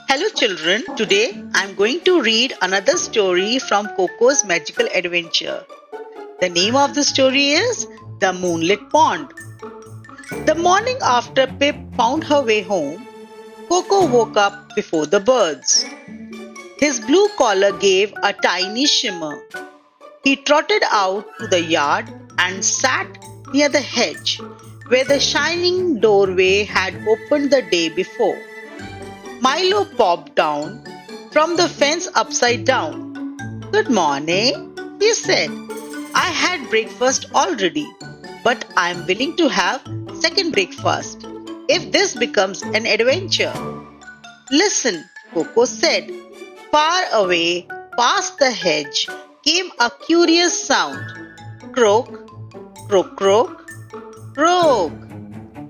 Hello children, today I'm going to read another story from Coco's Magical Adventure. The name of the story is The Moonlit Pond. The morning after Pip found her way home, Coco woke up before the birds. His blue collar gave a tiny shimmer. He trotted out to the yard and sat near the hedge where the shining doorway had opened the day before. Milo popped down from the fence upside down. "Good morning," he said. "I had breakfast already, but I'm willing to have second breakfast if this becomes an adventure." "Listen," Coco said. Far away, past the hedge, came a curious sound. Croak, croak, croak, croak.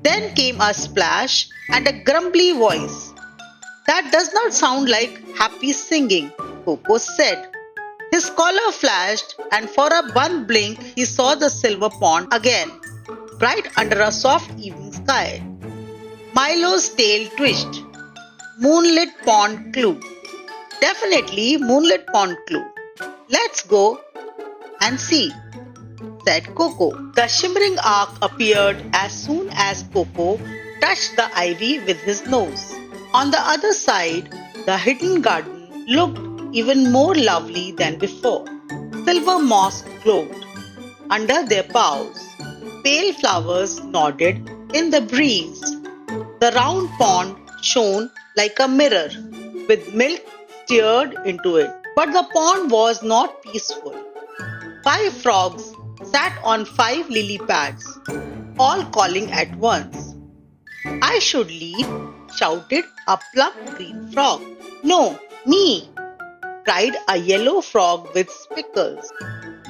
Then came a splash and a grumbly voice. "That does not sound like happy singing," Coco said. His collar flashed, and for one blink he saw the silver pond again, bright under a soft evening sky. Milo's tail twitched. "Moonlit pond clue." "Definitely Moonlit pond clue. Let's go and see," said Coco. The shimmering arc appeared as soon as Coco touched the ivy with his nose. On the other side, the hidden garden looked even more lovely than before. Silver moss glowed under their boughs. Pale flowers nodded in the breeze. The round pond shone like a mirror, with milk stirred into it. But the pond was not peaceful. 5 frogs sat on 5 lily pads, all calling at once. "I should lead," shouted a plump green frog. "No, me," cried a yellow frog with speckles.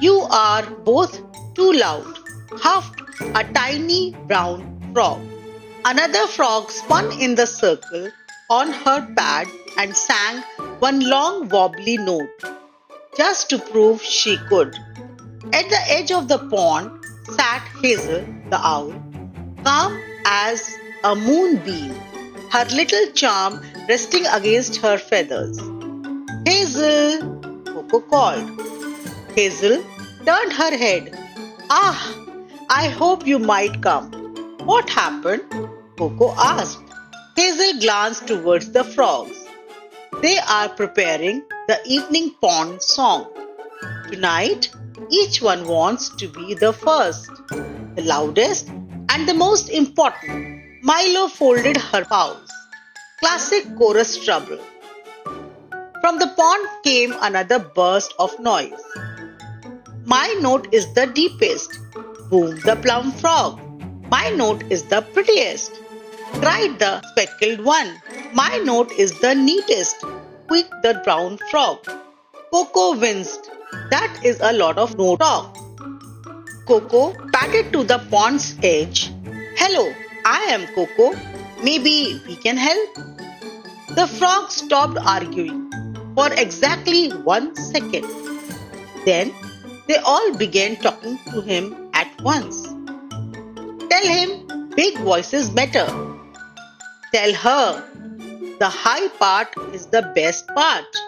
"You are both too loud," huffed a tiny brown frog. Another frog spun in the circle on her pad and sang one long wobbly note, just to prove she could. At the edge of the pond sat Hazel the owl, calm as a moonbeam, her little charm resting against her feathers. "Hazel," Coco called. Hazel turned her head. "Ah, I hope you might come." "What happened?" Coco asked. Hazel glanced towards the frogs. "They are preparing the evening pond song. Tonight, each one wants to be the first, the loudest, and the most important." Milo folded her paws. Classic chorus trouble. From the pond came another burst of noise. "My note is the deepest," boomed the plum frog. "My note is the prettiest," cried the speckled one. "My note is the neatest," squeaked the brown frog. Coco winced. That is a lot of no talk. Coco padded to the pond's edge. "Hello, I am Coco. Maybe we can help?" The frogs stopped arguing for exactly 1 second. Then they all began talking to him at once. "Tell him big voice is better." "Tell her the high part is the best part."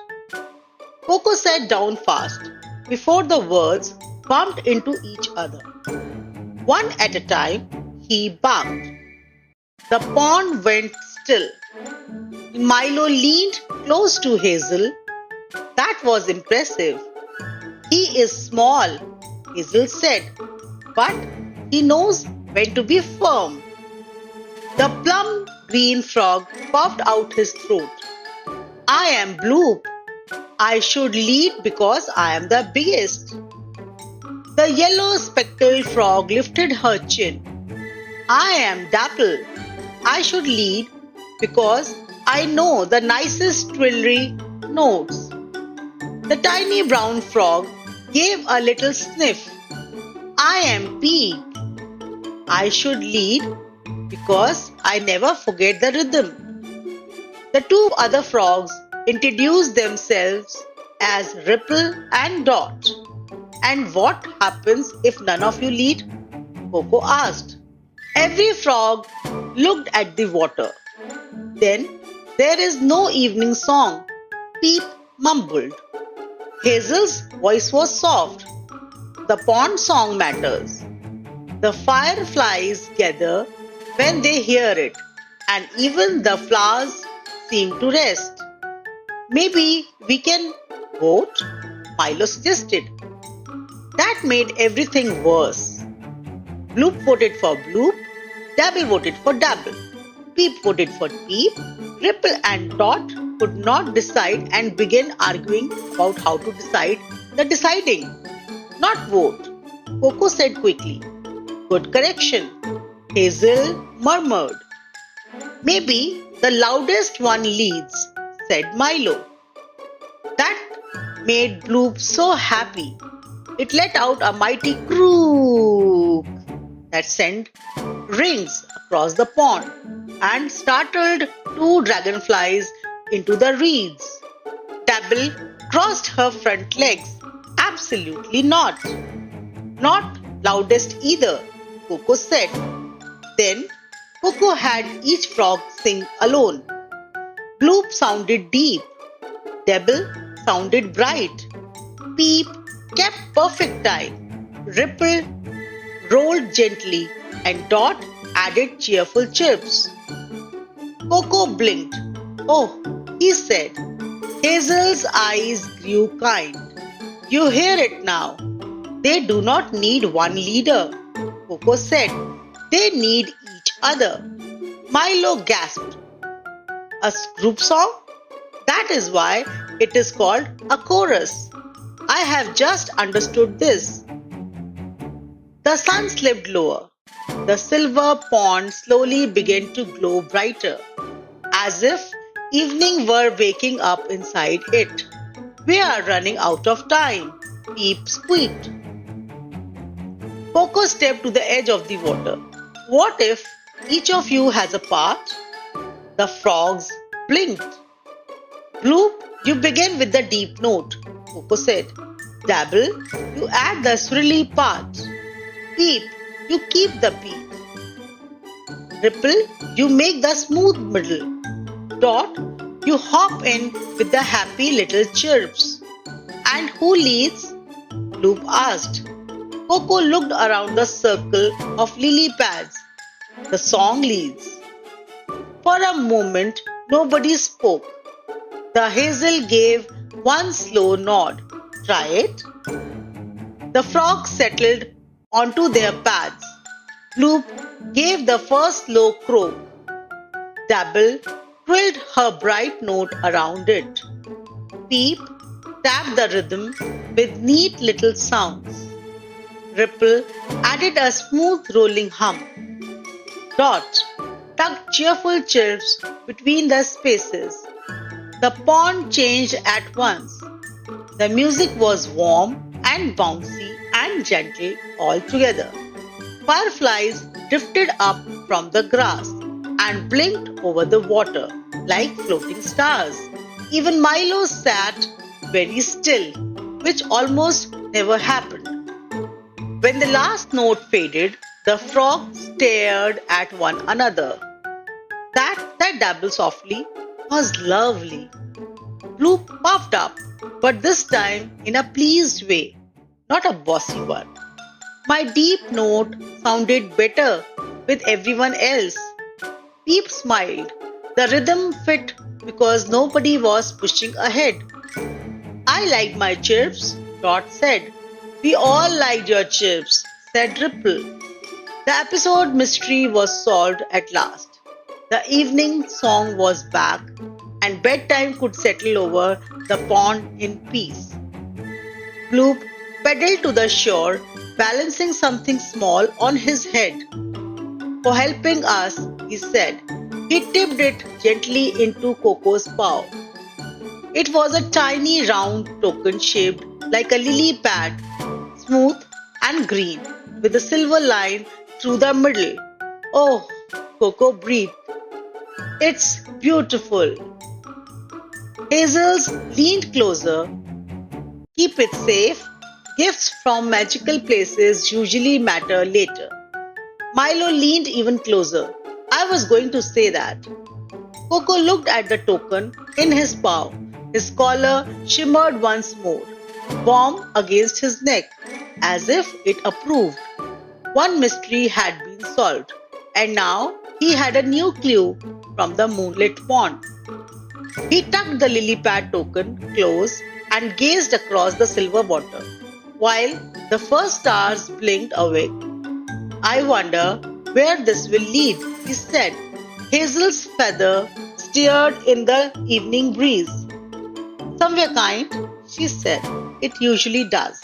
Coco sat down fast before the words bumped into each other. One at a time, he barked. The pond went still. Milo leaned close to Hazel. "That was impressive." "He is small," Hazel said, "but he knows when to be firm." The plum green frog puffed out his throat. "I am Bloop. I should lead because I am the biggest." The yellow speckled frog lifted her chin. "I am Dabble. I should lead because I know the nicest twirly notes." The tiny brown frog gave a little sniff. "I am Peep. I should lead because I never forget the rhythm." The 2 other frogs introduced themselves as Ripple and Dot. "And what happens if none of you lead?" Coco asked. Every frog looked at the water. Then There is no evening song, Peep mumbled. Hazel's voice was soft. The pond song matters. The fireflies gather when they hear it, and even the flowers seem to rest. Maybe we can vote, Milo suggested. That made everything worse. Bloop voted for Bloop, Dabble voted for Dabble, Peep voted for Peep, Ripple and Dot could not decide and began arguing about how to decide the deciding. Not vote, Coco said quickly. Good correction, Hazel murmured. Maybe the loudest one leads, said Milo. That made Bloop so happy. It let out a mighty croak that sent rings across the pond and startled two dragonflies into the reeds. Dabble crossed her front legs. Absolutely not. Not loudest either, Coco said. Then Coco had each frog sing alone. Bloop sounded deep. Dabble sounded bright. Peep kept perfect time. Ripple rolled gently and Dot added cheerful chirps. Coco blinked. Oh, he said. Hazel's eyes grew kind. You hear it now. They do not need one leader, Coco said. They need each other. Milo gasped. A group song? That is why it is called a chorus. I have just understood this. The sun slipped lower. The silver pond slowly began to glow brighter, as if evening were waking up inside it. We are running out of time, Peep squeaked. Coco stepped to the edge of the water. What if each of you has a part? The frogs blinked. Bloop, you begin with the deep note, Coco said. Dabble, you add the swirly part. Peep, you keep the peep. Ripple, you make the smooth middle. Dot, you hop in with the happy little chirps. And who leads? Bloop asked. Coco looked around the circle of lily pads. The song leads. For a moment, nobody spoke. The Hazel gave one slow nod. Try it. The frogs settled onto their pads. Bloop gave the first low croak. Dabble trilled her bright note around it. Peep tapped the rhythm with neat little sounds. Ripple added a smooth rolling hum. Dot tucked cheerful chirps between the spaces. The pond changed at once. The music was warm and bouncy and gentle all together. Fireflies drifted up from the grass and blinked over the water like floating stars. Even Milo sat very still, which almost never happened. When the last note faded, the frogs stared at one another. That Dabble softly was lovely. Bloop puffed up, but this time in a pleased way, not a bossy one. My deep note sounded better with everyone else. Peep smiled. The rhythm fit because nobody was pushing ahead. I liked my chirps, Dot said. We all liked your chirps, said Ripple. The episode mystery was solved at last. The evening song was back and bedtime could settle over the pond in peace. Bloop pedaled to the shore, balancing something small on his head. For helping us, he said. He tipped it gently into Coco's paw. It was a tiny round token shaped like a lily pad, smooth and green, with a silver line through the middle. Oh, Coco breathed. It's beautiful. Hazel's leaned closer. Keep it safe. Gifts from magical places usually matter later. Milo leaned even closer. I was going to say that. Coco looked at the token in his paw. His collar shimmered once more, warm against his neck, as if it approved. One mystery had been solved, and now he had a new clue from the moonlit pond. He tucked the lily pad token close and gazed across the silver water, while the first stars blinked awake. I wonder where this will lead, he said. Hazel's feather stirred in the evening breeze. Somewhere kind, she said. It usually does.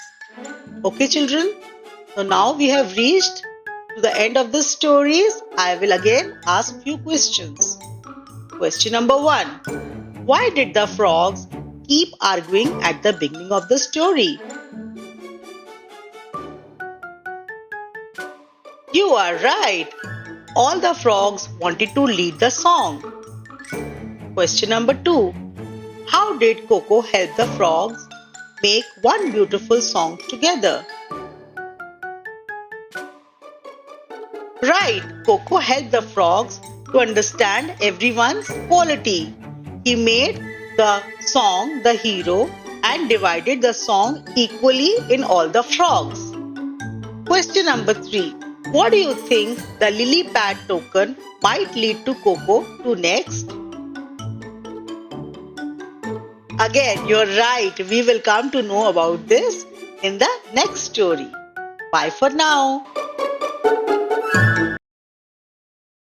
Okay, children? So now we have reached to the end of the stories. I will again ask few questions. Question number 1. Why did the frogs keep arguing at the beginning of the story? You are right. All the frogs wanted to lead the song. Question number 2. How did Coco help the frogs make one beautiful song together? Right, Coco helped the frogs to understand everyone's quality. He made the song the hero and divided the song equally in all the frogs. Question number 3. What do you think the lily pad token might lead to Coco to next? Again, you're right. We will come to know about this in the next story. Bye for now.